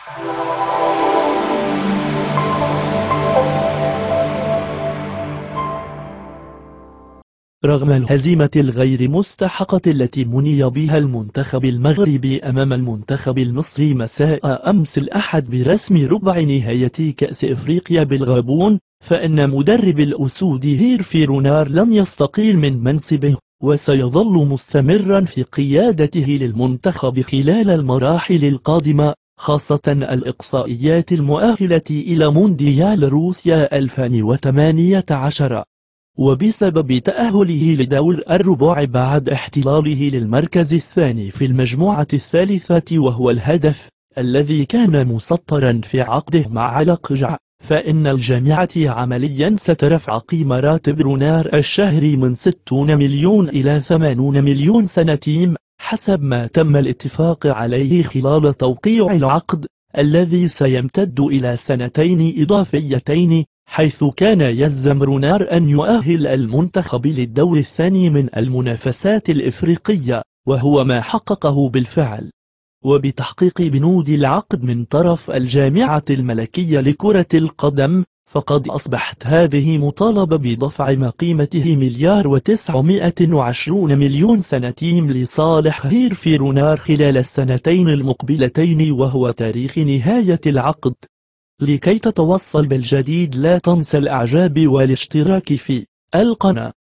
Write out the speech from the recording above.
رغم الهزيمة الغير مستحقة التي مني بها المنتخب المغربي أمام المنتخب المصري مساء أمس الأحد برسم ربع نهائي كأس إفريقيا بالغابون، فإن مدرب الأسود هيرفي رونار لن يستقيل من منصبه، وسيظل مستمرا في قيادته للمنتخب خلال المراحل القادمة، خاصة الإقصائيات المؤهلة إلى مونديال روسيا 2018. وبسبب تأهله لدور الربع بعد احتلاله للمركز الثاني في المجموعة الثالثة وهو الهدف الذي كان مسطرا في عقده مع علقجع، فإن الجامعة عمليا سترفع قيمة راتب رونار الشهري من 60 مليون إلى 80 مليون سنتيم حسب ما تم الاتفاق عليه خلال توقيع العقد الذي سيمتد إلى 2 سنين إضافيتين، حيث كان يلزم رونار أن يؤهل المنتخب للدور الثاني من المنافسات الإفريقية، وهو ما حققه بالفعل. وبتحقيق بنود العقد من طرف الجامعة الملكية لكرة القدم، فقد أصبحت هذه مطالبة بدفع ما قيمته 1,920 مليون سنتيم لصالح هيرفي رونار خلال السنتين المقبلتين، وهو تاريخ نهاية العقد. لكي تتوصل بالجديد لا تنسى الإعجاب والاشتراك في القناة.